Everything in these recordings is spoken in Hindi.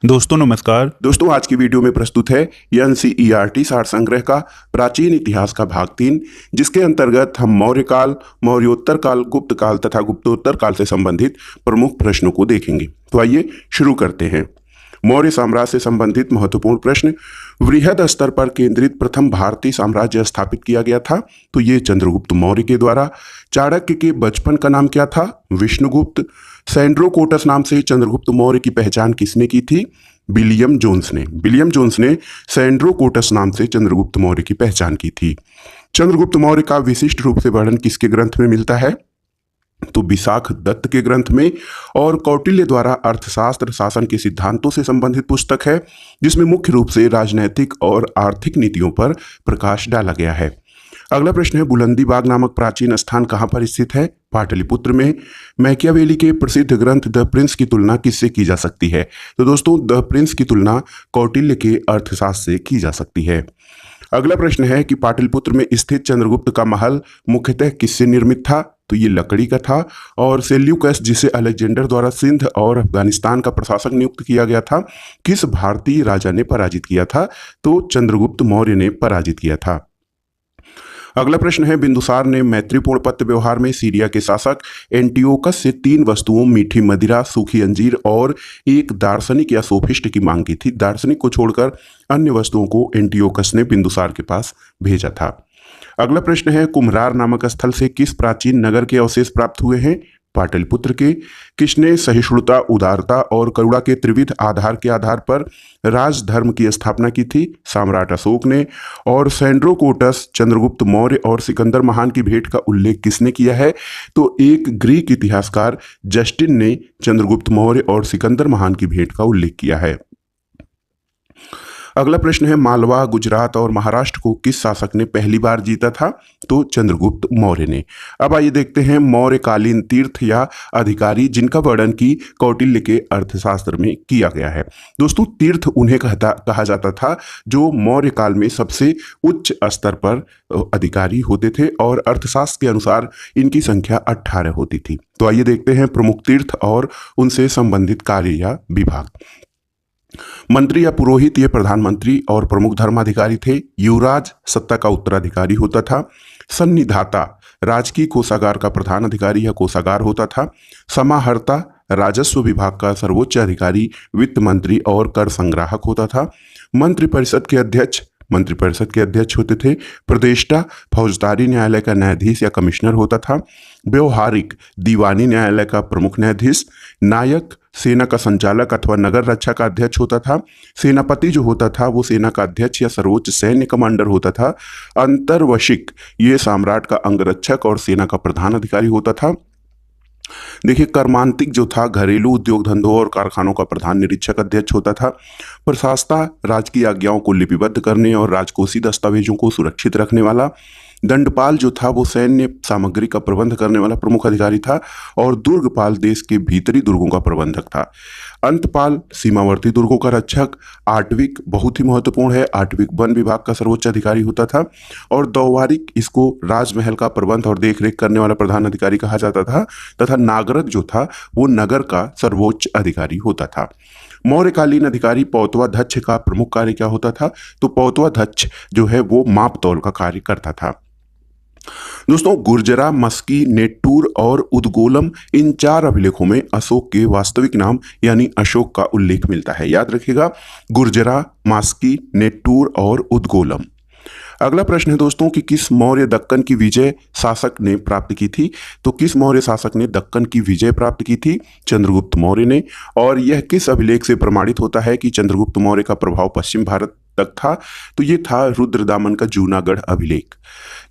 दोस्तों नमस्कार। दोस्तों आज की वीडियो में प्रस्तुत है एनसीईआरटी सार संग्रह का प्राचीन इतिहास का भाग 3, जिसके अंतर्गत हम मौर्य काल, मौर्योत्तर काल, गुप्त काल तथा गुप्तोत्तर काल से संबंधित प्रमुख प्रश्नों को देखेंगे। तो आइए शुरू करते हैं। मौर्य साम्राज्य से संबंधित महत्वपूर्ण प्रश्न। वृहद स्तर पर केंद्रित प्रथम भारतीय साम्राज्य स्थापित किया गया था, तो ये चंद्रगुप्त मौर्य के द्वारा। चाणक्य के बचपन का नाम क्या था? विष्णुगुप्त। सैंड्रोकोटस नाम से चंद्रगुप्त मौर्य की पहचान किसने की थी? विलियम जोन्स ने। विलियम जोन्स ने सैंड्रोकोटस नाम से चंद्रगुप्त मौर्य की पहचान की थी। चंद्रगुप्त मौर्य का विशिष्ट रूप से वर्णन किसके ग्रंथ में मिलता है? तो विशाख दत्त के ग्रंथ में। और कौटिल्य द्वारा अर्थशास्त्र शासन के सिद्धांतों से संबंधित पुस्तक है, जिसमें मुख्य रूप से राजनैतिक और आर्थिक नीतियों पर प्रकाश डाला गया है। अगला प्रश्न है, बुलंदी बाग नामक प्राचीन स्थान कहाँ पर स्थित है? पाटलिपुत्र में। मैकियावेली के प्रसिद्ध ग्रंथ द प्रिंस की तुलना किससे की जा सकती है? तो दोस्तों द प्रिंस की तुलना कौटिल्य के अर्थशास्त्र से की जा सकती है। अगला प्रश्न है कि पाटलिपुत्र में स्थित चंद्रगुप्त का महल मुख्यतः किससे निर्मित था? तो ये लकड़ी का था। और सेल्यूकस, जिसे अलेक्जेंडर द्वारा सिंध और अफगानिस्तान का प्रशासक नियुक्त किया गया था, किस भारतीय राजा ने पराजित किया था? तो चंद्रगुप्त मौर्य ने पराजित किया था। अगला प्रश्न है, बिंदुसार ने मैत्रीपूर्ण पत्र व्यवहार में सीरिया के शासक एंटियोकस से 3 वस्तुओं मीठी मदिरा, सूखी अंजीर और एक दार्शनिक या सोफिस्ट की मांग की थी। दार्शनिक को छोड़कर अन्य वस्तुओं को एंटियोकस ने बिंदुसार के पास भेजा था। अगला प्रश्न है, कुम्हरार नामक स्थल से किस प्राचीन नगर के अवशेष प्राप्त हुए हैं? पाटलिपुत्र के। किसने सहिष्णुता, उदारता और करुणा के त्रिविध आधार के आधार पर राजधर्म की स्थापना की थी? सम्राट अशोक ने। और सैंड्रोकोटस, चंद्रगुप्त मौर्य और सिकंदर महान की भेंट का उल्लेख किसने किया है? तो एक ग्रीक इतिहासकार जस्टिन ने चंद्रगुप्त मौर्य और सिकंदर महान की भेंट का उल्लेख किया है। अगला प्रश्न है, मालवा, गुजरात और महाराष्ट्र को किस शासक ने पहली बार जीता था? तो चंद्रगुप्त मौर्य ने। अब आइए देखते हैं मौर्यकालीन तीर्थ या अधिकारी, जिनका वर्णन की कौटिल्य के अर्थशास्त्र में किया गया है। दोस्तों तीर्थ उन्हें कहा जाता था जो मौर्य काल में सबसे उच्च स्तर पर अधिकारी होते थे, और अर्थशास्त्र के अनुसार इनकी संख्या 18 होती थी। तो आइए देखते हैं प्रमुख तीर्थ और उनसे संबंधित कार्य या विभाग। मंत्री या पुरोहित, ये प्रधानमंत्री और प्रमुख धर्माधिकारी थे। युवराज सत्ता का उत्तराधिकारी होता था। सन्निधाता, राजकीय कोषागार का प्रधान अधिकारी या कोषागार होता था। समाहर्ता, राजस्व विभाग का सर्वोच्च अधिकारी, वित्त मंत्री और कर संग्राहक होता था। मंत्रिपरिषद के अध्यक्ष होते थे। प्रदेष्टा, फौजदारी न्यायालय का न्यायाधीश या कमिश्नर होता था। व्यवहारिक, दीवानी न्यायालय का प्रमुख न्यायाधीश। नायक, सेना का संचालक अथवा नगर रक्षा का अध्यक्ष होता था। सेनापति जो होता था वो सेना का अध्यक्ष या सर्वोच्च सैन्य कमांडर होता था। अंतर्वशिक, ये सम्राट का अंगरक्षक और सेना का प्रधान अधिकारी होता था। देखिए कर्मांतिक जो था, घरेलू उद्योग धंधों और कारखानों का प्रधान निरीक्षक अध्यक्ष होता था। प्रशासता, राजकीय आज्ञाओं को लिपिबद्ध करने और राजकोषीय दस्तावेजों को सुरक्षित रखने वाला। दंडपाल जो था वो सैन्य सामग्री का प्रबंध करने वाला प्रमुख अधिकारी था। और दुर्गपाल देश के भीतरी दुर्गों का प्रबंधक था। अंतपाल, सीमावर्ती दुर्गों का रक्षक। आटविक, बहुत ही महत्वपूर्ण है, आटविक वन विभाग का सर्वोच्च अधिकारी होता था। और दौवारिक, इसको राजमहल का प्रबंध और देखरेख करने वाला प्रधान अधिकारी कहा जाता था। तथा नागरक जो था वो नगर का सर्वोच्च अधिकारी होता था। मौर्यकालीन अधिकारी पौतवाध्यक्ष का प्रमुख कार्य क्या होता था? तो पौतवाध्यक्ष जो है वो माप तौल का कार्य करता था। दोस्तों गुर्जरा, मस्की, नेट्टूर और उद्गोलम, इन 4 अभिलेखों में अशोक के वास्तविक नाम यानी अशोक का उल्लेख मिलता है। याद रखिएगा, गुर्जरा, मास्की, नेट्टूर और उद्गोलम। अगला प्रश्न है दोस्तों कि किस मौर्य दक्कन की विजय शासक ने प्राप्त की थी? तो किस मौर्य शासक ने दक्कन की विजय प्राप्त की थी? चंद्रगुप्त मौर्य ने। और यह किस अभिलेख से प्रमाणित होता है कि चंद्रगुप्त मौर्य का प्रभाव पश्चिम भारत तक था? तो ये था रुद्रदामन का जूनागढ़ अभिलेख।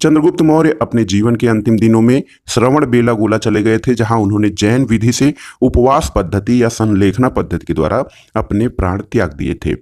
चंद्रगुप्त मौर्य अपने जीवन के अंतिम दिनों में श्रवण बेलागोला चले गए थे, जहां उन्होंने जैन विधि से उपवास पद्धति या संलेखना पद्धति के द्वारा अपने प्राण त्याग दिए थे।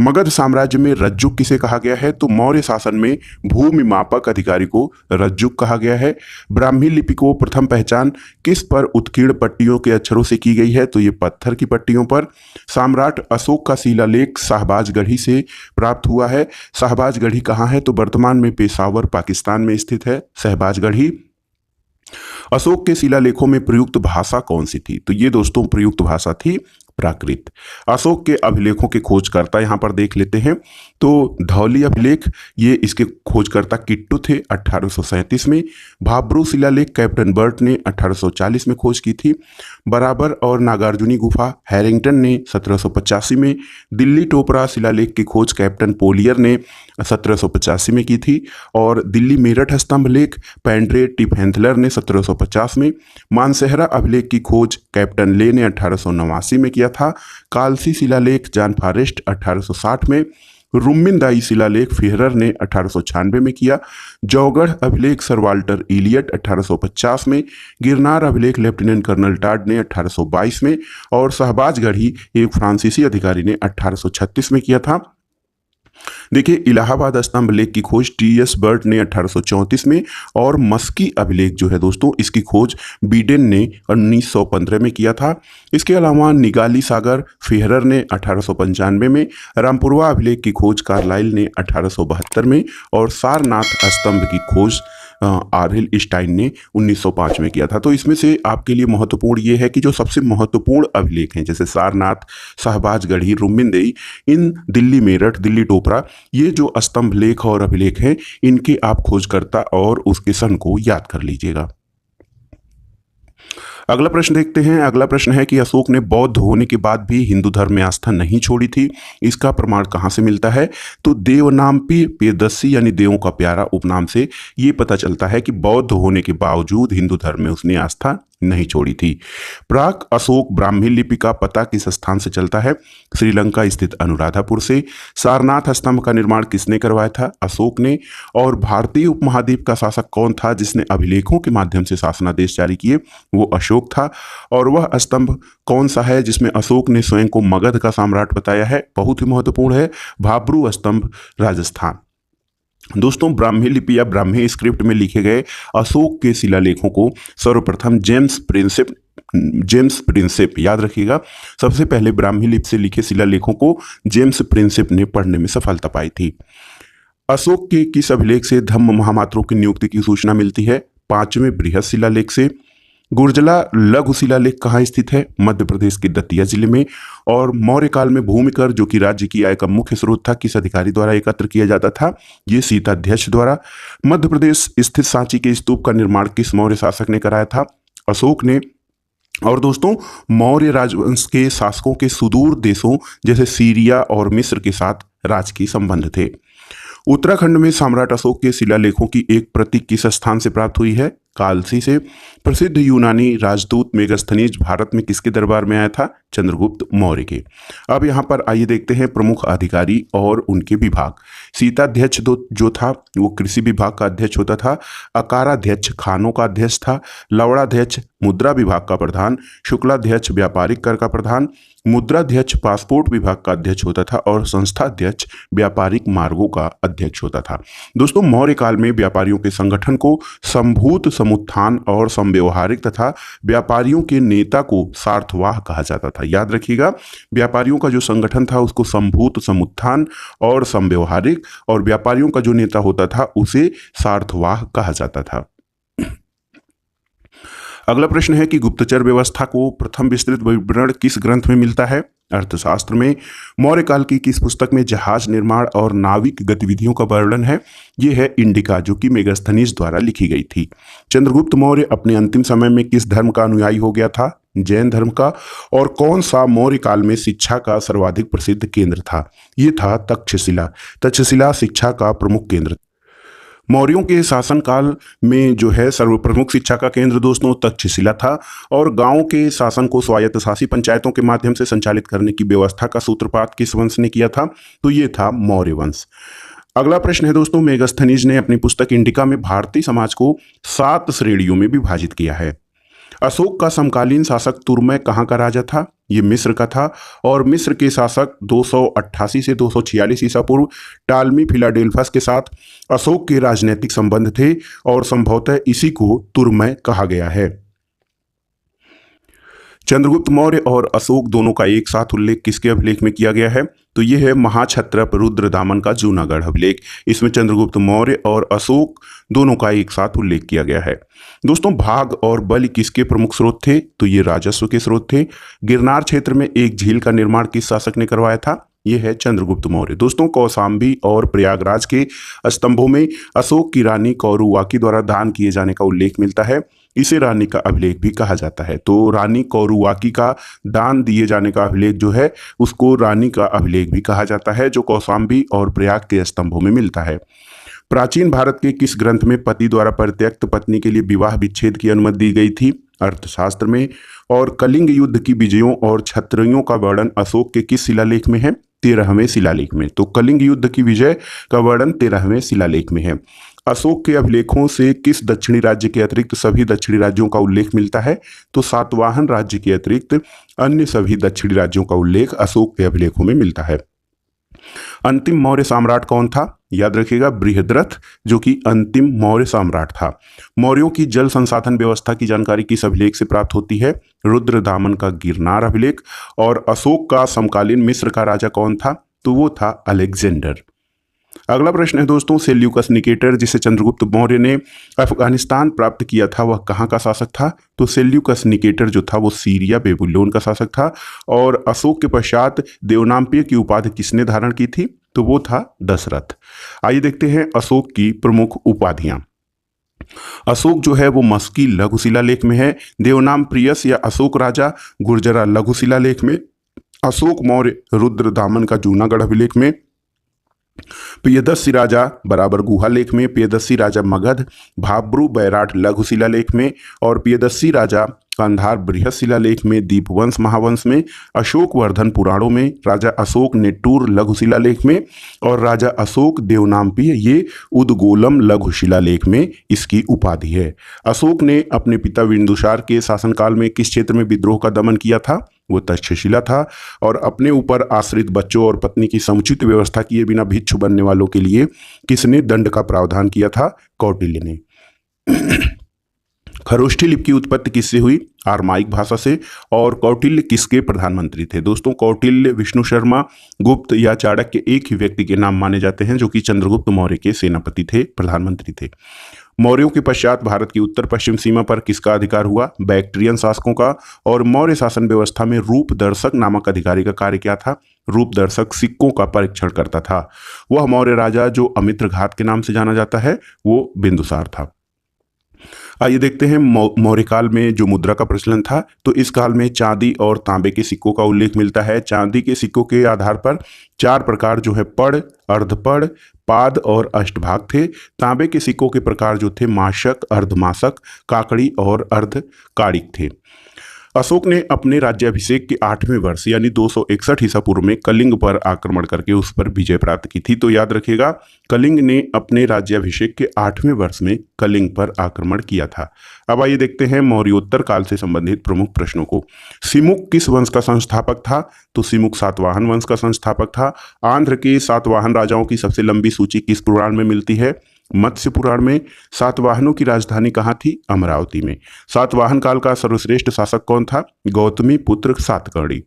मगध साम्राज्य में रज्जुक किसे कहा गया है? तो मौर्य शासन में भूमि मापक अधिकारी को रज्जुक कहा गया है। ब्राह्मी लिपि को प्रथम पहचान किस पर उत्कीर्ण पट्टियों के अक्षरों से की गई है? तो ये पत्थर की पट्टियों पर। सम्राट अशोक का शिलालेख शाहबाजगढ़ी से प्राप्त हुआ है। शाहबाजगढ़ी कहाँ है? तो वर्तमान में पेशावर, पाकिस्तान में स्थित है शाहबाजगढ़ी। अशोक के शिलालेखों में प्रयुक्त भाषा कौन सी थी? तो ये दोस्तों प्रयुक्त भाषा थी प्राकृत। अशोक के अभिलेखों के खोजकर्ता यहाँ पर देख लेते हैं तो धौली अभिलेख, ये इसके खोजकर्ता किट्टू थे 1837 में। भाब्रू शिलालेख कैप्टन बर्ट ने 1840 में खोज की थी। बराबर और नागार्जुनी गुफा हैरिंगटन ने 1785 में। दिल्ली टोपरा शिलालेख की खोज कैप्टन पोलियर ने 1785 में की थी। और दिल्ली मेरठ स्तंभ लेख पैंड्रे टिफेंथलर ने 1750 में। मानसेहरा अभिलेख की खोज कैप्टन ले ने 1889 में किया था। कालसी शिलालेख जॉन फॉरेस्ट 1860 में। रुम्मिनदाई शिलालेख फिहरर ने 1896 में किया। जौगढ़ अभिलेख सर वाल्टर इलियट 1850 में। गिरनार अभिलेख लेफ्टिनेंट कर्नल टाड ने 1822 में। और शहबाजगढ़ी एक फ्रांसीसी अधिकारी ने 1836 में किया था। देखिए, इलाहाबाद स्तंभ लेख की खोज टी.एस. बर्ट ने 1834 में। और मस्की अभिलेख जो है दोस्तों, इसकी खोज बीडेन ने 1915 में किया था। इसके अलावा निगाली सागर फिहरर ने 1895 में। रामपुरवा अभिलेख की खोज कार्लाइल ने 1872 में। और सारनाथ स्तंभ की खोज आरएल स्टाइन ने 1905 में किया था। तो इसमें से आपके लिए महत्वपूर्ण ये है कि जो सबसे महत्वपूर्ण अभिलेख हैं जैसे सारनाथ, शहबाजगढ़ी, रुम्मिनदेई, इन दिल्ली मेरठ, दिल्ली टोपरा, ये जो स्तंभ लेख और अभिलेख हैं, इनके आप खोजकर्ता और उसके सन को याद कर लीजिएगा। अगला प्रश्न देखते हैं। अगला प्रश्न है कि अशोक ने बौद्ध होने के बाद भी हिंदू धर्म में आस्था नहीं छोड़ी थी, इसका प्रमाण कहाँ से मिलता है? तो देवनाम्पी पेदस्सी यानी देवों का प्यारा उपनाम से ये पता चलता है कि बौद्ध होने के बावजूद हिंदू धर्म में उसने आस्था नहीं छोड़ी थी। प्राक अशोक ब्राह्मी लिपि का पता किस स्थान से चलता है? श्रीलंका स्थित अनुराधापुर से। सारनाथ स्तंभ का निर्माण किसने करवाया था? अशोक ने। और भारतीय उपमहाद्वीप का शासक कौन था जिसने अभिलेखों के माध्यम से शासनादेश जारी किए? वो अशोक था। और वह स्तंभ कौन सा है जिसमें अशोक ने स्वयं को मगध का सम्राट बताया है? बहुत ही महत्वपूर्ण है, भाब्रू स्तंभ, राजस्थान। दोस्तों, ब्राह्मी लिपि या ब्राह्मी स्क्रिप्ट में लिखे गए अशोक के शिलालेखों को सर्वप्रथम जेम्स प्रिंसेप याद रखिएगा, सबसे पहले ब्राह्मी लिपि से लिखे शिलालेखों को जेम्स प्रिंसेप ने पढ़ने में सफलता पाई थी। अशोक के किस अभिलेख से धम्म महामात्रों की नियुक्ति की सूचना मिलती है? 5वें बृहत शिलालेख से। गुर्जला लघु शिलालेख कहाँ स्थित है? मध्य प्रदेश के दतिया जिले में। और मौर्य काल में भूमि कर जो कि राज्य की आय का मुख्य स्रोत था, किस अधिकारी द्वारा एकत्र किया जाता था? ये सीताध्यक्ष द्वारा। मध्य प्रदेश स्थित सांची के स्तूप का निर्माण किस मौर्य शासक ने कराया था? अशोक ने। और दोस्तों, मौर्य राजवंश के शासकों के सुदूर देशों जैसे सीरिया और मिस्र के साथ राजकीय संबंध थे। उत्तराखंड में सम्राट अशोक के शिलालेखों की एक प्रति किस स्थान से प्राप्त हुई है? कालसी से। प्रसिद्ध यूनानी राजदूत मेगास्थनीज भारत में किसके दरबार में आया था? चंद्रगुप्त मौर्य के। अब यहाँ पर आइए देखते हैं प्रमुख अधिकारी और उनके विभाग। सीताध्यक्ष जो था वो कृषि विभाग का अध्यक्ष होता था। अकाराध्यक्ष खानों का अध्यक्ष था। लवणाध्यक्ष मुद्रा विभाग का प्रधान। शुक्लाध्यक्ष व्यापारिक कर का प्रधान। मुद्राध्यक्ष पासपोर्ट विभाग का अध्यक्ष होता था। और संस्थाध्यक्ष व्यापारिक मार्गों का अध्यक्ष होता था। दोस्तों, मौर्य काल में व्यापारियों के संगठन को संभूत समुत्थान और समव्यवहारिक तथा व्यापारियों के नेता को सार्थवाह कहा जाता था। याद रखिएगा, व्यापारियों का जो संगठन था उसको संभूत समुत्थान और समव्यवहारिक, और व्यापारियों का जो नेता होता था उसे सार्थवाह कहा जाता था। अगला प्रश्न है कि गुप्तचर व्यवस्था को प्रथम विस्तृत विवरण किस ग्रंथ में मिलता है? अर्थशास्त्र में। मौर्य काल की किस पुस्तक में जहाज निर्माण और नाविक गतिविधियों का वर्णन है? ये है इंडिका, जो कि मेगास्थनीज द्वारा लिखी गई थी। चंद्रगुप्त मौर्य अपने अंतिम समय में किस धर्म का अनुयायी हो गया था? जैन धर्म का। और कौन सा मौर्य काल में शिक्षा का सर्वाधिक प्रसिद्ध केंद्र था? ये था तक्षशिला। तक्षशिला शिक्षा का प्रमुख केंद्र। मौर्यों के शासनकाल में जो है सर्वप्रमुख शिक्षा का केंद्र दोस्तों तक्षशिला था। और गांव के शासन को स्वायत्तशासी पंचायतों के माध्यम से संचालित करने की व्यवस्था का सूत्रपात किस वंश ने किया था? तो ये था मौर्य वंश। अगला प्रश्न है दोस्तों, मेगास्थनीज ने अपनी पुस्तक इंडिका में भारतीय समाज को 7 श्रेणियों में विभाजित किया है। अशोक का समकालीन शासक तुर्मै कहाँ का राजा था? ये मिस्र का था। और मिस्र के शासक 288 से 246 ईसा पूर्व टालमी फिलाडेल्फस के साथ अशोक के राजनीतिक संबंध थे, और संभवतः इसी को तुर्मै कहा गया है। चंद्रगुप्त मौर्य और अशोक दोनों का एक साथ उल्लेख किसके अभिलेख में किया गया है? तो यह है महाक्षत्रप रुद्रदामन का जूनागढ़ अभिलेख। इसमें चंद्रगुप्त मौर्य और अशोक दोनों का एक साथ उल्लेख किया गया है। दोस्तों, भाग और बलि किसके प्रमुख स्रोत थे? तो ये राजस्व के स्रोत थे। गिरनार क्षेत्र में एक झील का निर्माण किस शासक ने करवाया था? यह है चंद्रगुप्त मौर्य। दोस्तों, कौशाम्बी और प्रयागराज के स्तंभों में अशोक की रानी कौरुवाकी द्वारा दान किए जाने का उल्लेख मिलता है। इसे रानी का अभिलेख भी कहा जाता है। तो रानी कौरुवाकी का दान दिए जाने का अभिलेख जो है उसको रानी का अभिलेख भी कहा जाता है, जो कौशाम्बी और प्रयाग के स्तंभों में मिलता है। प्राचीन भारत के किस ग्रंथ में पति द्वारा परित्यक्त पत्नी के लिए विवाह विच्छेद की अनुमति दी गई थी? अर्थशास्त्र में। और कलिंग युद्ध की विजयों और क्षत्रियों का वर्णन अशोक के किस शिलालेख में है? 13वें शिलालेख में। तो कलिंग युद्ध की विजय का वर्णन 13वें शिलालेख में है। अशोक के अभिलेखों से किस दक्षिणी राज्य के अतिरिक्त सभी दक्षिणी राज्यों का उल्लेख मिलता है? तो सातवाहन राज्य के अतिरिक्त अन्य सभी दक्षिणी राज्यों का उल्लेख अशोक के अभिलेखों में मिलता है। अंतिम मौर्य सम्राट कौन था? याद रखिएगा, बृहद्रथ, जो कि अंतिम मौर्य सम्राट था। मौर्यों की जल संसाधन व्यवस्था की जानकारी किस अभिलेख से प्राप्त होती है? रुद्रदामन का गिरनार अभिलेख। और अशोक का समकालीन मिस्र का राजा कौन था? तो वो था अलेक्जेंडर। अगला प्रश्न है दोस्तों, सेल्यूकस निकेटर जिसे चंद्रगुप्त मौर्य ने अफगानिस्तान प्राप्त किया था, वह कहाँ का शासक था? तो सेल्यूकस निकेटर जो था वो सीरिया बेबीलोन का शासक था। और अशोक के पश्चात देवनाम्पिय की उपाधि किसने धारण की थी? तो वो था दशरथ। आइए देखते हैं अशोक की प्रमुख उपाधियां। अशोक जो है वो मस्की लघु शिलालेख में है। देवनाम प्रियस या अशोक राजा गुर्जरा लघु शिलालेख में। अशोक मौर्य रुद्रदामन का जूनागढ़ अभिलेख में। प्रियदर्शी राजा बराबर गुहा लेख में। प्रियदर्शी राजा मगध भाब्रू बैराट लघु शिलालेख में। और प्रियदर्शी राजा कंधार बृहद शिलालेख में। दीपवंश महावंश में। अशोक वर्धन पुराणों में। राजा अशोक नेटूर लघु शिलालेख में। और राजा अशोक देवनाम्पीय ये उद्गोलम लघु शिलालेख में इसकी उपाधि है। अशोक ने अपने पिता बिंदुसार के शासनकाल में किस क्षेत्र में विद्रोह का दमन किया था? वो तक्षशिला था। और अपने ऊपर आश्रित बच्चों और पत्नी की समुचित व्यवस्था किए बिना भिक्षु बनने वालों के लिए किसने दंड का प्रावधान किया था? कौटिल्य ने। खरोष्ठी लिपि की उत्पत्ति किससे हुई? आरमाइक भाषा से। और कौटिल्य किसके प्रधानमंत्री थे? दोस्तों, कौटिल्य विष्णु शर्मा गुप्त या चाणक्य एक ही व्यक्ति के नाम माने जाते हैं, जो कि चंद्रगुप्त मौर्य के सेनापति थे, प्रधानमंत्री थे। मौर्यों के पश्चात भारत की उत्तर पश्चिम सीमा पर किसका अधिकार हुआ? बैक्ट्रियन शासकों का। और मौर्य शासन व्यवस्था में रूपदर्शक नामक अधिकारी का कार्य क्या था? रूपदर्शक सिक्कों का परीक्षण करता था। वह मौर्य राजा जो अमित्रघात के नाम से जाना जाता है वो बिंदुसार था। आइए देखते हैं मौर्य काल में जो मुद्रा का प्रचलन था, तो इस काल में चांदी और तांबे के सिक्कों का उल्लेख मिलता है। चांदी के सिक्कों के आधार पर 4 प्रकार जो है पड़, अर्धपड़, पाद और अष्टभाग थे। तांबे के सिक्कों के प्रकार जो थे माशक, अर्धमाशक, काकड़ी और अर्धकाड़िक थे। अशोक ने अपने राज्याभिषेक के 8वें वर्ष यानी 261 ईसा पूर्व में कलिंग पर आक्रमण करके उस पर विजय प्राप्त की थी। तो याद रखिएगा, कलिंग ने अपने राज्याभिषेक के 8वें वर्ष में कलिंग पर आक्रमण किया था। अब आइए देखते हैं मौर्योत्तर काल से संबंधित प्रमुख प्रश्नों को। सिमुक किस वंश का संस्थापक था? तो सिमुक सातवाहन वंश का संस्थापक था। आंध्र के सातवाहन राजाओं की सबसे लंबी सूची किस पुराण में मिलती है? मत्स्य पुराण में। सातवाहनों की राजधानी कहाँ थी? अमरावती में। सातवाहन काल का सर्वश्रेष्ठ शासक कौन था? गौतमी पुत्र सातकर्णी।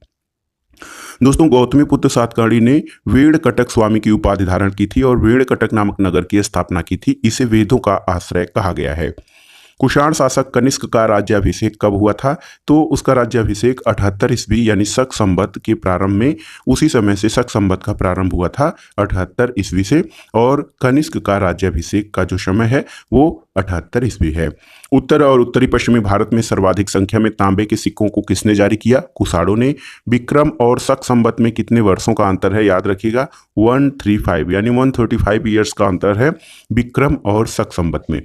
दोस्तों, गौतमी पुत्र सातकर्णी ने वेड़ कटक स्वामी की उपाधि धारण की थी और वेड़ कटक नामक नगर की स्थापना की थी। इसे वेदों का आश्रय कहा गया है। कुषाण शासक कनिष्क का राज्याभिषेक कब हुआ था? तो उसका राज्याभिषेक 78 ईस्वी यानी शक संवत के प्रारंभ में, उसी समय से शक संवत का प्रारंभ हुआ था 78 ईस्वी से। और कनिष्क का राज्याभिषेक का जो समय है वो 78 ईस्वी है। उत्तर और उत्तरी पश्चिमी भारत में सर्वाधिक संख्या में तांबे के सिक्कों को किसने जारी किया? कुषाणों ने। विक्रम और शक संवत में कितने वर्षों का अंतर है? याद रखिएगा, 135 यानी 135 ईयर्स का अंतर है विक्रम और शक संवत में।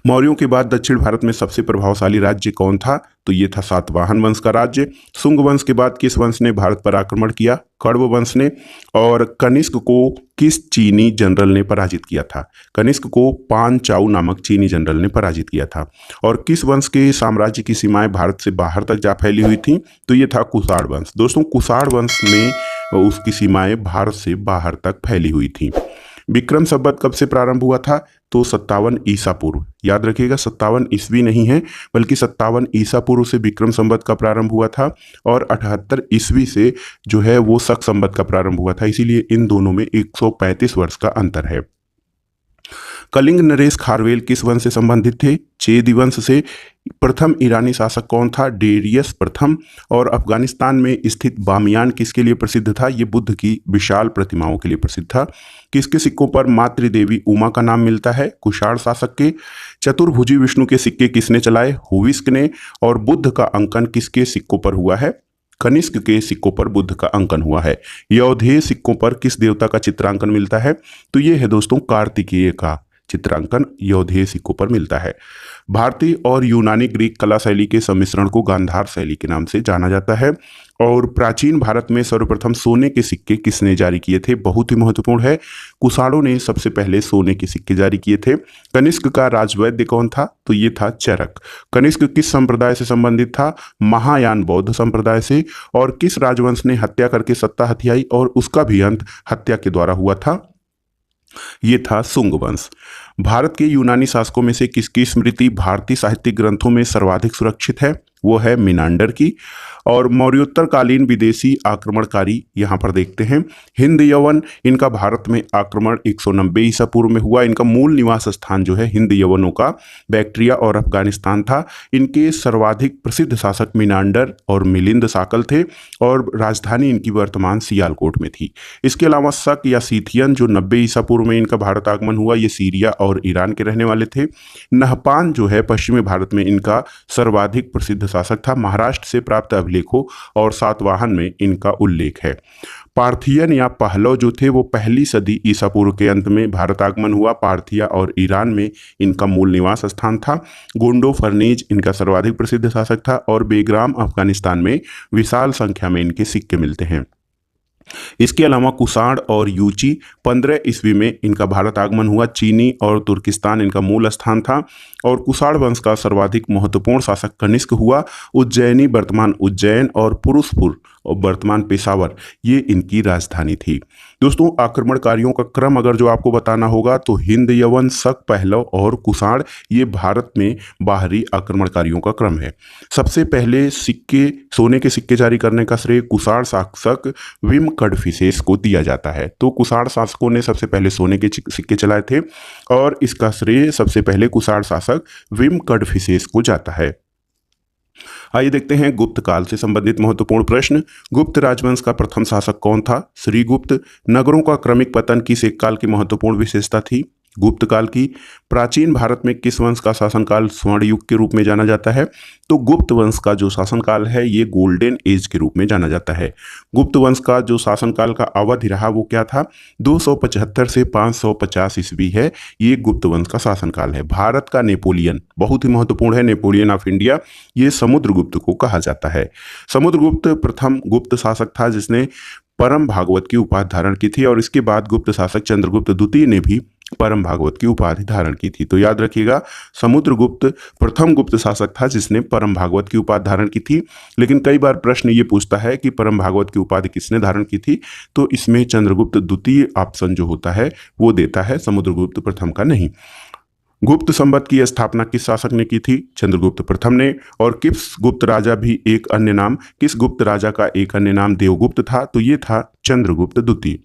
मौर्यों के बाद दक्षिण भारत में सबसे प्रभावशाली राज्य कौन था? तो ये था सातवाहन वंश का राज्य। शुंग वंश के बाद किस वंश ने भारत पर आक्रमण किया? कण्व वंश ने। और कनिष्क को किस चीनी जनरल ने पराजित किया था? कनिष्क को पान चाउ नामक चीनी जनरल ने पराजित किया था। और किस वंश के साम्राज्य की सीमाएं भारत से बाहर तक जा फैली हुई थी? तो ये था कुषाण वंश। दोस्तों, कुषाण वंश में उसकी सीमाएं भारत से बाहर तक फैली हुई थी। विक्रम संवत कब से प्रारंभ हुआ था? तो 57 ईसा पूर्व। याद रखिएगा 57 ईस्वी नहीं है, बल्कि 57 ईसा पूर्व से विक्रम संवत का प्रारंभ हुआ था और 78 ईस्वी से जो है वो शक संवत का प्रारंभ हुआ था। इसीलिए इन दोनों में 135 वर्ष का अंतर है। कलिंग नरेश खारवेल किस वंश से संबंधित थे? चेदी वंश से। प्रथम ईरानी शासक कौन था? डेरियस प्रथम। और अफगानिस्तान में स्थित बामियान किसके लिए प्रसिद्ध था? ये बुद्ध की विशाल प्रतिमाओं के लिए प्रसिद्ध था। किसके सिक्कों पर मातृदेवी उमा का नाम मिलता है? कुषाण शासक के। चतुर्भुजी विष्णु के सिक्के किसने चलाए? हुविस्क ने। और बुद्ध का अंकन किसके सिक्कों पर हुआ है? कनिष्क के सिक्कों पर बुद्ध का अंकन हुआ है। यौधेय सिक्कों पर किस देवता का चित्रांकन मिलता है? तो ये है दोस्तों कार्तिकेय का चित्रांकन यौधेय सिक्कों पर मिलता है। भारतीय और यूनानी ग्रीक कला शैली के सम्मिश्रण को गांधार शैली के नाम से जाना जाता है। और प्राचीन भारत में सर्वप्रथम सोने के सिक्के किसने जारी किए थे? बहुत ही महत्वपूर्ण है, कुषाणों ने सबसे पहले सोने के सिक्के जारी किए थे। कनिष्क का राजवैद्य कौन था? तो ये था चरक। कनिष्क किस संप्रदाय से संबंधित था? महायान बौद्ध संप्रदाय से। और किस राजवंश ने हत्या करके सत्ता हथियाई और उसका भी अंत हत्या के द्वारा हुआ था? ये था सुंग वंश। भारत के यूनानी शासकों में से किसकी स्मृति भारतीय साहित्यिक ग्रंथों में सर्वाधिक सुरक्षित है? वो है मिनांडर की। और मौर्योत्तरकालीन विदेशी आक्रमणकारी यहाँ पर देखते हैं हिंद यवन, इनका भारत में आक्रमण 190 ईसा पूर्व में हुआ। इनका मूल निवास स्थान जो है हिंद यवनों का बैक्ट्रिया और अफगानिस्तान था। इनके सर्वाधिक प्रसिद्ध शासक मिनांडर और मिलिंद साकल थे और राजधानी इनकी वर्तमान सियालकोट में थी। इसके अलावा शक या सीथियन जो 90 ईसा पूर्व में इनका भारत आगमन हुआ, ये सीरिया और ईरान के रहने वाले थे। नहपान जो है पश्चिमी भारत में इनका सर्वाधिक प्रसिद्ध शासक था। महाराष्ट्र से प्राप्त अभिलेखों और सातवाहन में इनका उल्लेख है। पार्थियन या पहलव जो थे वो पहली सदी ईसा पूर्व के अंत में भारत आगमन हुआ। पार्थिया और ईरान में इनका मूल निवास स्थान था। गोंडो फर्नीज इनका सर्वाधिक प्रसिद्ध शासक था और बेग्राम अफगानिस्तान में विशाल संख्या में इनके सिक्के मिलते हैं। इसके अलावा कुषाण और यूची 15 ईस्वी में इनका भारत आगमन हुआ। चीनी और तुर्किस्तान इनका मूल स्थान था। और कुषाण वंश का सर्वाधिक महत्वपूर्ण शासक कनिष्क हुआ। उज्जैनी वर्तमान उज्जैन और पुरुषपुर और वर्तमान पेशावर ये इनकी राजधानी थी। दोस्तों आक्रमणकारियों का क्रम अगर जो आपको बताना होगा तो हिंद यवन, शक, पहलव और कुषाण ये भारत में बाहरी आक्रमणकारियों का क्रम है। सबसे पहले सिक्के सोने के सिक्के जारी करने का श्रेय कुषाण शासक विम कडफिसेस को दिया जाता है। तो कुषाण शासकों ने सबसे पहले सोने के सिक्के चलाए थे और इसका श्रेय सबसे पहले कुषाण शासक विम कडफिसेस को जाता है। आइए देखते हैं गुप्त काल से संबंधित महत्वपूर्ण प्रश्न। गुप्त राजवंश का प्रथम शासक कौन था? श्रीगुप्त। नगरों का क्रमिक पतन किस एक काल की महत्वपूर्ण विशेषता थी? गुप्त काल की। प्राचीन भारत में किस वंश का शासनकाल स्वर्ण युग के रूप में जाना जाता है? तो गुप्त वंश का जो शासनकाल है ये गोल्डन एज के रूप में जाना जाता है। गुप्त वंश का जो शासनकाल का अवधि रहा वो क्या था? 275 से 550 ईस्वी है, ये गुप्त वंश का शासनकाल है। भारत का नेपोलियन बहुत ही महत्वपूर्ण है, नेपोलियन ऑफ इंडिया, ये समुद्रगुप्त को कहा जाता है। समुद्रगुप्त प्रथम गुप्त शासक था जिसने परम भागवत की उपाधि धारण की थी और इसके बाद गुप्त शासक चंद्रगुप्त द्वितीय ने भी परम भागवत की उपाधि धारण की थी। तो याद रखिएगा समुद्रगुप्त प्रथम गुप्त शासक था जिसने परम भागवत की उपाधि धारण की थी। लेकिन कई बार प्रश्न ये पूछता है कि परम भागवत की उपाधि किसने धारण की थी, तो इसमें चंद्रगुप्त द्वितीय ऑप्शन जो होता है वो देता है, समुद्रगुप्त प्रथम का नहीं। गुप्त संवत की स्थापना किस शासक ने की थी? चंद्रगुप्त प्रथम ने। और किस गुप्त राजा भी एक अन्य नाम, किस गुप्त राजा का एक अन्य नाम देवगुप्त था? तो ये था चंद्रगुप्त द्वितीय।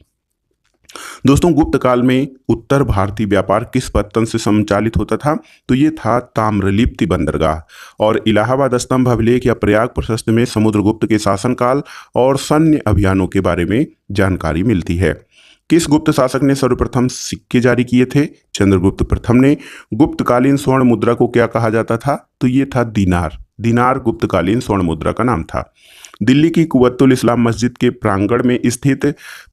दोस्तों गुप्त काल में उत्तर भारतीय व्यापार किस पत्तन से संचालित होता था? तो ये था ताम्रलिप्ति बंदरगाह। और इलाहाबाद स्तंभ अभिलेख या प्रयाग प्रशस्ति में समुद्रगुप्त के शासनकाल और सैन्य अभियानों के बारे में जानकारी मिलती है। किस गुप्त शासक ने सर्वप्रथम सिक्के जारी किए थे? चंद्रगुप्त प्रथम ने। गुप्तकालीन स्वर्ण मुद्रा को क्या कहा जाता था? तो ये था दीनार। दीनार गुप्तकालीन स्वर्ण मुद्रा का नाम था। दिल्ली की कुव्वतुल इस्लाम मस्जिद के प्रांगण में स्थित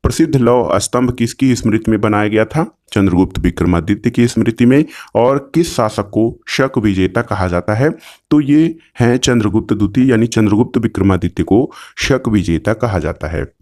प्रसिद्ध लौह स्तंभ किसकी स्मृति में बनाया गया था? चंद्रगुप्त विक्रमादित्य की स्मृति में। और किस शासक को शक विजेता कहा जाता है? तो ये हैं चंद्रगुप्त द्वितीय, यानी चंद्रगुप्त विक्रमादित्य को शक विजेता कहा जाता है।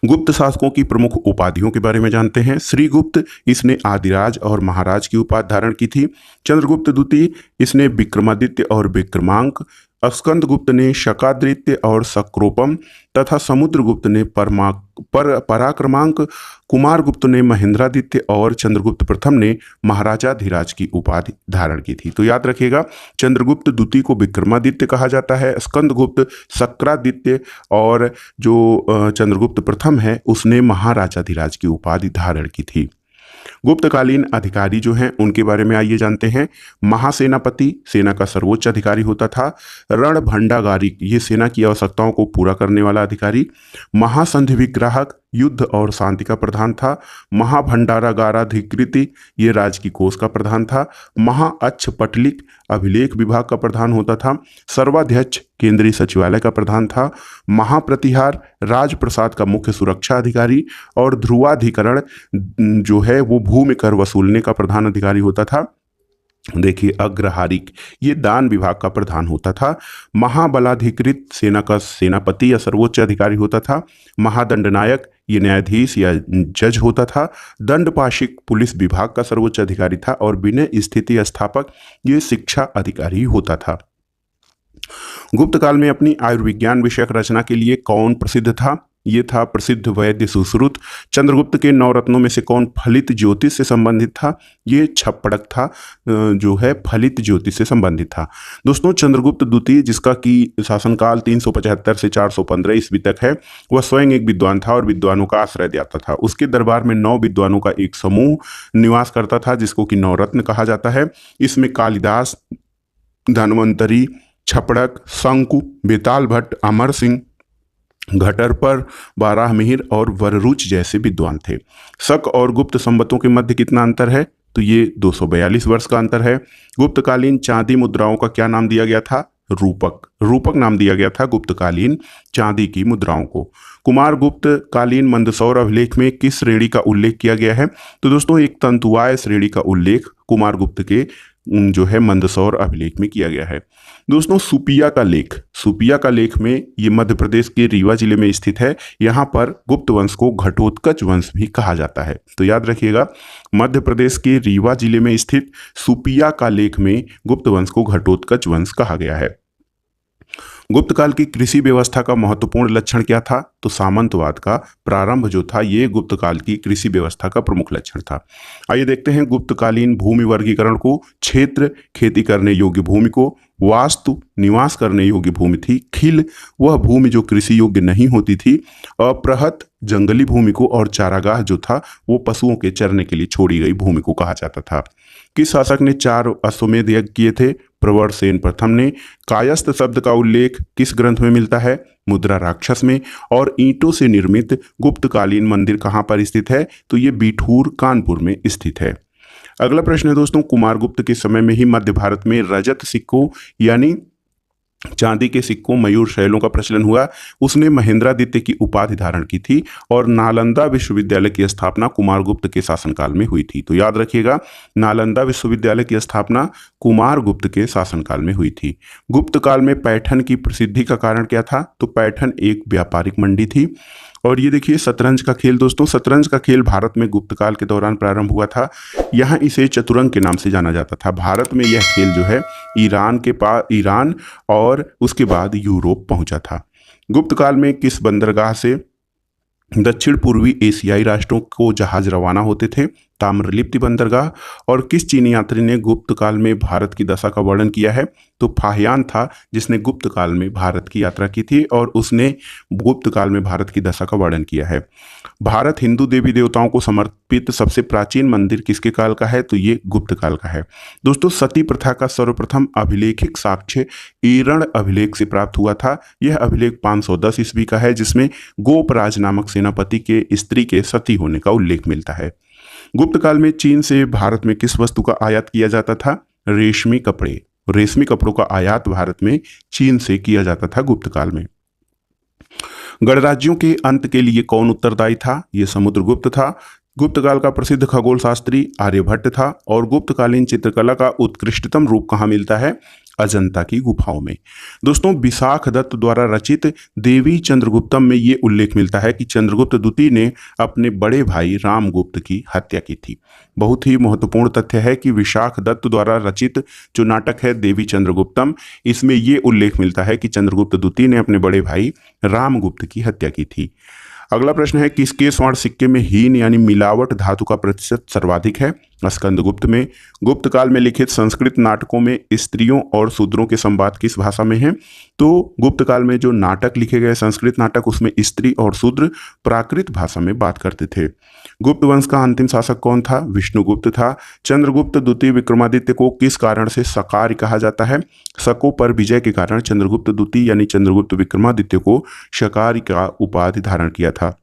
गुप्त शासकों की प्रमुख उपाधियों के बारे में जानते हैं। श्रीगुप्त, इसने आदिराज और महाराज की उपाधि धारण की थी। चंद्रगुप्त द्वितीय, इसने विक्रमादित्य और विक्रमांक स्कंदगुप्त ने शकाद्रित्य और सक्रोपम तथा समुद्रगुप्त ने पराक्रमांक, कुमारगुप्त ने महेंद्रादित्य और चंद्रगुप्त प्रथम ने महाराजाधिराज की उपाधि धारण की थी। तो याद रखिएगा, चंद्रगुप्त द्वितीय को विक्रमादित्य कहा जाता है, स्कंदगुप्त शक्रादित्य और जो चंद्रगुप्त प्रथम है उसने महाराजाधिराज की उपाधि धारण की थी। गुप्तकालीन अधिकारी जो हैं उनके बारे में आइए जानते हैं। महासेनापति सेना का सर्वोच्च अधिकारी होता था। रणभंडागारिक ये सेना की आवश्यकताओं को पूरा करने वाला अधिकारी। महासंधि विग्राहक युद्ध और शांति का प्रधान था। महाभंडारागाराधिकृति ये राज की कोष का प्रधान था। महाअक्षपटलिक अभिलेख विभाग का प्रधान होता था। सर्वाध्यक्ष केंद्रीय सचिवालय का प्रधान था। महाप्रतिहार राजप्रसाद का मुख्य सुरक्षा अधिकारी और ध्रुवाधिकरण जो है वो भूमि कर वसूलने का प्रधान अधिकारी होता था। देखिए, अग्रहारिक ये दान विभाग का प्रधान होता था। महाबलाधिकृत सेना का सेनापति या सर्वोच्च अधिकारी होता था। महादंडनायक ये न्यायाधीश या जज होता था। दंडपाशिक पुलिस विभाग का सर्वोच्च अधिकारी था और विनय स्थिति स्थापक ये शिक्षा अधिकारी होता था। गुप्त काल में अपनी आयुर्विज्ञान विषयक रचना के लिए कौन प्रसिद्ध था? ये था प्रसिद्ध वैद्य सुश्रुत। चंद्रगुप्त के 9 रत्नों में से कौन फलित ज्योतिष से संबंधित था? ये छप्पड़क था, जो है फलित ज्योतिष से संबंधित था। दोस्तों, चंद्रगुप्त द्वितीय जिसका कि शासनकाल 375 से 415 ईस्वी तक है, वह स्वयं एक विद्वान था और विद्वानों का आश्रय देता था। उसके दरबार में 9 विद्वानों का एक समूह निवास करता था जिसको कि 9 रत्न कहा जाता है। इसमें कालिदास, धन्वंतरी, छपड़क, शंकु, बेताल भट्ट, अमर सिंह, घटरपर, बाराहमिहिर और वररुच जैसे विद्वान थे। शक और गुप्त संवतों के मध्य कितना अंतर है? तो ये 242 वर्ष का अंतर है। गुप्तकालीन चांदी मुद्राओं का क्या नाम दिया गया था? रूपक। रूपक नाम दिया गया था गुप्तकालीन चांदी की मुद्राओं को। कुमार गुप्त कालीन मंदसौर अभिलेख में किस श्रेणी का उल्लेख किया गया है? तो दोस्तों, एक तंतुवाय श्रेणी का उल्लेख कुमार गुप्त के जो है मंदसौर अभिलेख में किया गया है। दोस्तों, सुपिया का लेख में ये मध्य प्रदेश के रीवा जिले में स्थित है। यहाँ पर गुप्त वंश को घटोत्कच वंश भी कहा जाता है। तो याद रखिएगा, मध्य प्रदेश के रीवा जिले में स्थित सुपिया का लेख में गुप्त वंश को घटोत्कच वंश कहा गया है। गुप्त काल की कृषि व्यवस्था का महत्वपूर्ण लक्षण क्या था? तो सामंतवाद का प्रारंभ जो था ये गुप्त काल की कृषि व्यवस्था का प्रमुख लक्षण था। आइए देखते हैं गुप्तकालीन भूमि वर्गीकरण को। क्षेत्र खेती करने योग्य भूमि को, वास्तु निवास करने योग्य भूमि थी, खिल वह भूमि जो कृषि योग्य नहीं होती थी, अपृहत जंगली भूमि को, और चारागाह जो था वो पशुओं के चरने के लिए छोड़ी गई भूमि को कहा जाता था। किस शासक ने 4 अश्वमेध यज्ञ किए थे? प्रवरसेन प्रथम ने। कायस्थ शब्द का उल्लेख किस ग्रंथ में मिलता है? मुद्रा राक्षस में। और ईंटों से निर्मित गुप्तकालीन मंदिर कहाँ पर स्थित है? तो ये बिठूर कानपुर में स्थित है। अगला प्रश्न है दोस्तों, कुमारगुप्त के समय में ही मध्य भारत में रजत सिक्कों यानी चांदी के सिक्कों मयूर शैलों का प्रचलन हुआ। उसने महेंद्रादित्य की उपाधि धारण की थी और नालंदा विश्वविद्यालय की स्थापना कुमारगुप्त के शासनकाल में हुई थी। तो याद रखिएगा, नालंदा विश्वविद्यालय की स्थापना कुमारगुप्त के शासनकाल में हुई थी। गुप्त काल में पैठन की प्रसिद्धि का कारण क्या था? तो पैठन एक व्यापारिक मंडी थी। और ये देखिए शतरंज का खेल। दोस्तों, शतरंज का खेल भारत में गुप्त काल के दौरान प्रारंभ हुआ था। यहाँ इसे चतुरंग के नाम से जाना जाता था। भारत में यह खेल जो है ईरान और उसके बाद यूरोप पहुंचा था। गुप्त काल में किस बंदरगाह से दक्षिण पूर्वी एशियाई राष्ट्रों को जहाज रवाना होते थे? ताम्रलिप्ति बंदरगाह। और किस चीनी यात्री ने गुप्त काल में भारत की दशा का वर्णन किया है? तो फाहियान था जिसने गुप्त काल में भारत की यात्रा की थी और उसने गुप्त काल में भारत की दशा का वर्णन किया है। भारत हिंदू देवी देवताओं को समर्पित सबसे प्राचीन मंदिर किसके काल का है? तो ये गुप्त काल का है। दोस्तों, सती प्रथा का सर्वप्रथम अभिलेखिक साक्ष्य ईरण अभिलेख से प्राप्त हुआ था। यह अभिलेख 510 ईस्वी का है जिसमें गोपराज नामक सेनापति के स्त्री के सती होने का उल्लेख मिलता है। गुप्त काल में चीन से भारत में किस वस्तु का आयात किया जाता था? रेशमी कपड़े। रेशमी कपड़ों का आयात भारत में चीन से किया जाता था गुप्त काल में। गणराज्यों के अंत के लिए कौन उत्तरदायी था? ये समुद्रगुप्त था। गुप्त काल का प्रसिद्ध खगोल शास्त्री आर्यभट्ट था और गुप्तकालीन चित्रकला का उत्कृष्टतम रूप कहाँ मिलता है? अजंता की गुफाओं में। दोस्तों, विशाख दत्त द्वारा रचित देवी चंद्रगुप्तम में ये उल्लेख मिलता है कि चंद्रगुप्त द्वितीय ने अपने बड़े भाई रामगुप्त की हत्या की थी। बहुत ही महत्वपूर्ण तथ्य है कि विशाख दत्त द्वारा रचित जो नाटक है देवी चंद्रगुप्तम, इसमें ये उल्लेख मिलता है कि चंद्रगुप्त द्वितीय ने अपने बड़े भाई रामगुप्त की हत्या की थी। अगला प्रश्न है, किसके स्वर्ण सिक्के में हीन यानी मिलावट धातु का प्रतिशत सर्वाधिक है? स्कंदगुप्त में। गुप्त काल में लिखित संस्कृत नाटकों में स्त्रियों और शूद्रों के संवाद किस भाषा में हैं? तो गुप्त काल में जो नाटक लिखे गए संस्कृत नाटक, उसमें स्त्री और शूद्र प्राकृत भाषा में बात करते थे। गुप्त वंश का अंतिम शासक कौन था? विष्णुगुप्त था। चंद्रगुप्त द्वितीय विक्रमादित्य को किस कारण से सकार कहा जाता है? शकों पर विजय के कारण चंद्रगुप्त द्वितीय यानी चंद्रगुप्त विक्रमादित्य को शकार का उपाधि धारण किया था।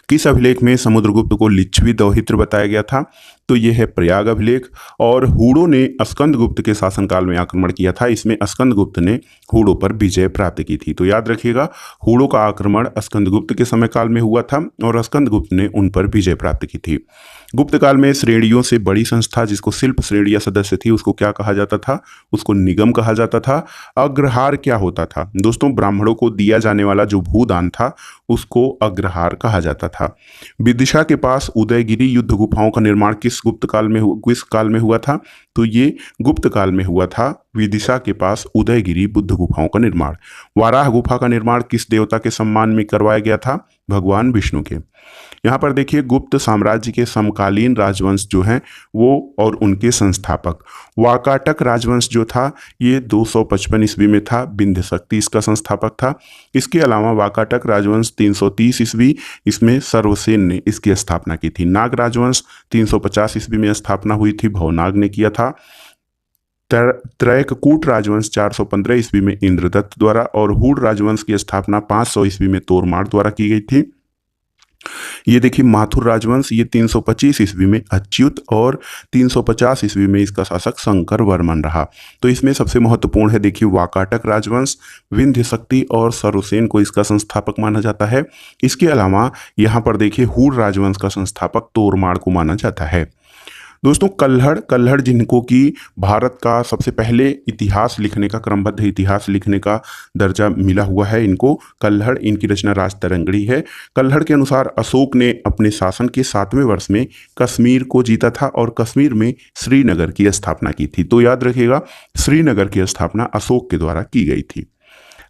किस अभिलेख में समुद्रगुप्त को लिच्छवी दौहित्र बताया गया था? तो यह है प्रयाग अभिलेख। और हूणों ने स्कंदगुप्त के शासनकाल में आक्रमण किया था। इसमें स्कंदगुप्त ने हूणों पर विजय प्राप्त की थी। तो याद रखिएगा, हूणों का आक्रमण स्कंदगुप्त के समय काल में हुआ था और स्कंदगुप्त ने उन पर विजय प्राप्त की थी। गुप्त काल में श्रेणियों से बड़ी संस्था जिसको शिल्प श्रेणी या सदस्य थी, उसको क्या कहा जाता था? उसको निगम कहा जाता था। अग्रहार क्या होता था? दोस्तों, ब्राह्मणों को दिया जाने वाला जो भूदान था उसको अग्रहार कहा जाता था। विदिशा के पास उदयगिरी युद्ध गुफाओं का निर्माण किस काल में हुआ था? तो ये गुप्त काल में हुआ था। विदिशा के पास उदयगिरी बुद्ध गुफाओं का निर्माण। वाराह गुफा का निर्माण किस देवता के सम्मान में करवाया गया था? भगवान विष्णु के। यहाँ पर देखिए, गुप्त साम्राज्य के समकालीन राजवंश जो हैं वो और उनके संस्थापक। वाकाटक राजवंश जो था ये 255 ईस्वी में था। विंध्य शक्ति इसका संस्थापक था। इसके अलावा वाकाटक राजवंश 330 ईस्वी, इसमें सर्वसेन ने इसकी स्थापना की थी। नाग राजवंश 350 ईस्वी में स्थापना हुई थी, भवनाग ने किया था। त्रैककूट राजवंश 415 ईस्वी में इंद्रदत्त द्वारा और हूण राजवंश की स्थापना 500 ईस्वी में तोरमार द्वारा की गई थी। ये देखिए, माथुर राजवंश ये 325 ईस्वी में अच्युत और 350 ईस्वी में इसका शासक शंकर वर्मन रहा। तो इसमें सबसे महत्वपूर्ण है देखिए वाकाटक राजवंश, विंध्य शक्ति और सर्वसेन को इसका संस्थापक माना जाता है। इसके अलावा यहाँ पर देखिए हूण राजवंश का संस्थापक तोरमार को माना जाता है। दोस्तों, कल्हड़ जिनको कि भारत का सबसे पहले इतिहास लिखने का, क्रमबद्ध इतिहास लिखने का दर्जा मिला हुआ है इनको। कल्हड़, इनकी रचना राजतरंगिणी है। कल्हड़ के अनुसार अशोक ने अपने शासन के 7वें वर्ष में कश्मीर को जीता था और कश्मीर में श्रीनगर की स्थापना की थी। तो याद रखिएगा, श्रीनगर की स्थापना अशोक के द्वारा की गई थी।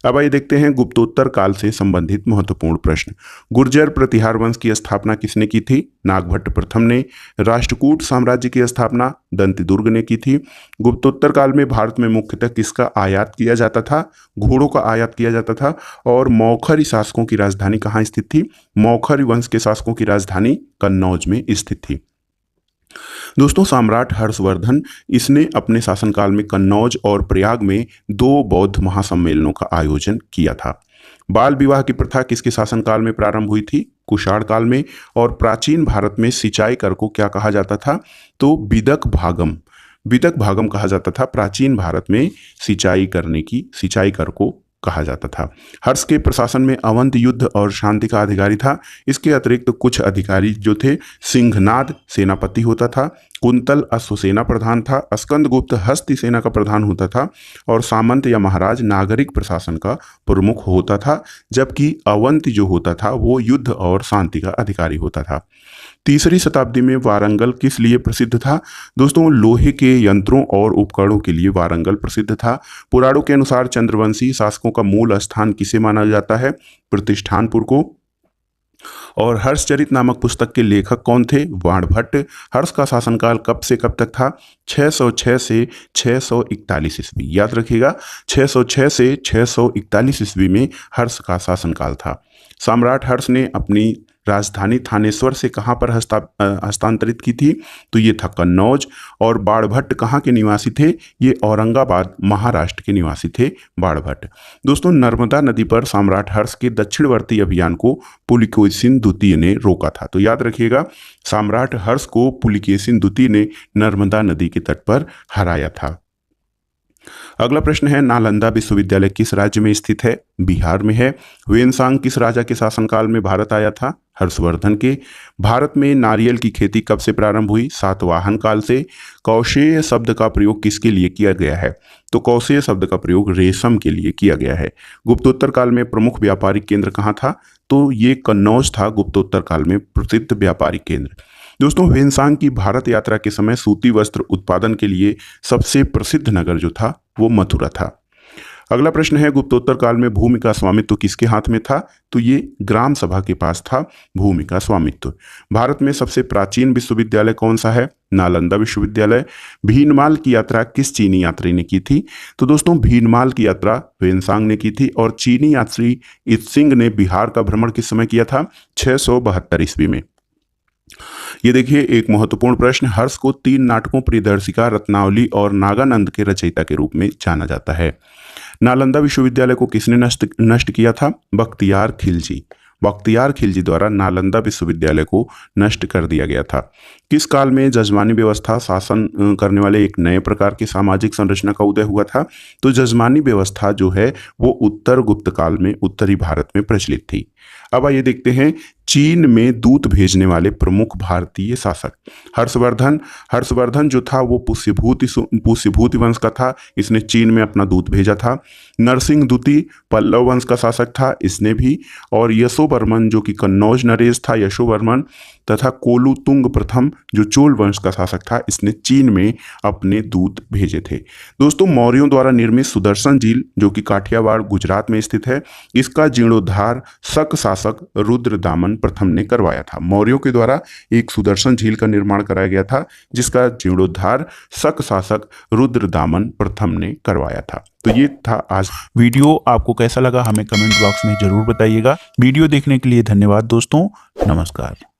अब आइए देखते हैं गुप्तोत्तर काल से संबंधित महत्वपूर्ण प्रश्न। गुर्जर प्रतिहार वंश की स्थापना किसने की थी? नागभट्ट प्रथम ने। राष्ट्रकूट साम्राज्य की स्थापना दंतिदुर्ग ने की थी। गुप्तोत्तर काल में भारत में मुख्यतः किसका आयात किया जाता था? घोड़ों का आयात किया जाता था। और मौखरी शासकों की राजधानी कहाँ स्थित थी? मौखरी वंश के शासकों की राजधानी कन्नौज में स्थित थी। दोस्तों, सम्राट हर्षवर्धन इसने अपने शासनकाल में कन्नौज और प्रयाग में 2 बौद्ध महासम्मेलनों का आयोजन किया था। बाल विवाह की प्रथा किसके शासनकाल में प्रारंभ हुई थी? कुषाण काल में। और प्राचीन भारत में सिंचाई कर को क्या कहा जाता था? तो विदक भागम कहा जाता था। प्राचीन भारत में सिंचाई कर को कहा जाता था। हर्ष के प्रशासन में अवंत युद्ध और शांति का अधिकारी था। इसके अतिरिक्त कुछ अधिकारी जो थे, सिंहनाद सेनापति होता था, कुंतल अश्वसेना प्रधान था, स्कंदगुप्त हस्ती सेना का प्रधान होता था और सामंत या महाराज नागरिक प्रशासन का प्रमुख होता था, जबकि अवंत जो होता था वो युद्ध और शांति का अधिकारी होता था। 3री शताब्दी में वारंगल किस लिए प्रसिद्ध था? दोस्तों, लोहे के यंत्रों और उपकरणों के लिए वारंगल प्रसिद्ध था। पुराणों के अनुसार चंद्रवंशी शासकों का मूल स्थान किसे माना जाता है? प्रतिष्ठानपुर को। और हर्षचरित नामक पुस्तक के लेखक कौन थे? बाणभट्ट। हर्ष का शासनकाल कब से कब तक था? 606 से 641 ईस्वी। याद रखिएगा, 606 से 641 ईस्वी में हर्ष का शासनकाल था। सम्राट हर्ष ने अपनी राजधानी थानेश्वर से कहाँ पर हस्तांतरित की थी? तो ये था कन्नौज। और बाणभट्ट कहाँ के निवासी थे? ये औरंगाबाद महाराष्ट्र के निवासी थे बाणभट्ट। दोस्तों, नर्मदा नदी पर सम्राट हर्ष के दक्षिणवर्ती अभियान को पुलिकेशिन द्वितीय ने रोका था। तो याद रखिएगा, सम्राट हर्ष को पुलिकेशिन द्वितीय ने नर्मदा नदी के तट पर हराया था। अगला प्रश्न है, नालंदा विश्वविद्यालय किस राज्य में स्थित है? बिहार में है। वेनसांग किस राजा के शासनकाल में भारत आया था? हर्षवर्धन के। भारत में नारियल की खेती कब से प्रारंभ हुई? सातवाहन काल से। कौशेय शब्द का प्रयोग किसके लिए किया गया है? तो कौशेय शब्द का प्रयोग रेशम के लिए किया गया है। गुप्तोत्तर काल में प्रमुख व्यापारिक केंद्र कहाँ था? तो ये कन्नौज था गुप्तोत्तर काल में प्रसिद्ध व्यापारिक केंद्र। दोस्तों, ह्वेनसांग की भारत यात्रा के समय सूती वस्त्र उत्पादन के लिए सबसे प्रसिद्ध नगर जो था वो मथुरा था। अगला प्रश्न है, गुप्तोत्तर काल में भूमि का स्वामित्व किसके हाथ में था? तो ये ग्राम सभा के पास था भूमि का स्वामित्व। भारत में सबसे प्राचीन विश्वविद्यालय कौन सा है? नालंदा विश्वविद्यालय। भीनमाल की यात्रा किस चीनी यात्री ने की थी? तो दोस्तों, भीनमाल की यात्रा ह्वेनसांग ने की थी और चीनी यात्री इत्सिंग ने बिहार का भ्रमण किस समय किया था? 672 ईस्वी में। ये देखिए एक महत्वपूर्ण प्रश्न, हर्ष को 3 नाटकों प्रियदर्शिका, रत्नावली और नागानंद के रचयिता के रूप में जाना जाता है। नालंदा विश्वविद्यालय को किसने नष्ट किया था? बख्तियार खिलजी। बख्तियार खिलजी द्वारा नालंदा विश्वविद्यालय को नष्ट कर दिया गया था। किस काल में जजमानी व्यवस्था शासन करने वाले एक नए प्रकार की सामाजिक संरचना का उदय हुआ था? तो जजमानी व्यवस्था जो है वो उत्तर गुप्त काल में उत्तरी भारत में प्रचलित थी। अब आइए देखते हैं चीन में दूत भेजने वाले प्रमुख भारतीय शासक। हर्षवर्धन जो था वो पुष्यभूति वंश का था, इसने चीन में अपना दूत भेजा था। नरसिंह दूती पल्लव वंश का शासक था, इसने भी। और यशोवर्मन जो कि कन्नौज नरेश था, यशोवर्मन, तथा कोलुतुंग प्रथम जो चोल वंश का शासक था, इसने चीन में अपने दूत भेजे थे। दोस्तों, मौर्यों द्वारा निर्मित सुदर्शन झील जो कि काठियावाड़ गुजरात में स्थित है, इसका जीर्णोद्धार शक शासक रुद्रदामन प्रथम ने करवाया था। मौर्यों के द्वारा एक सुदर्शन झील का निर्माण कराया गया था जिसका जीर्णोद्धार शक शासक रुद्रदामन प्रथम ने करवाया था। तो ये था आज वीडियो। आपको कैसा लगा हमें कमेंट बॉक्स में जरूर बताइएगा। वीडियो देखने के लिए धन्यवाद दोस्तों। नमस्कार।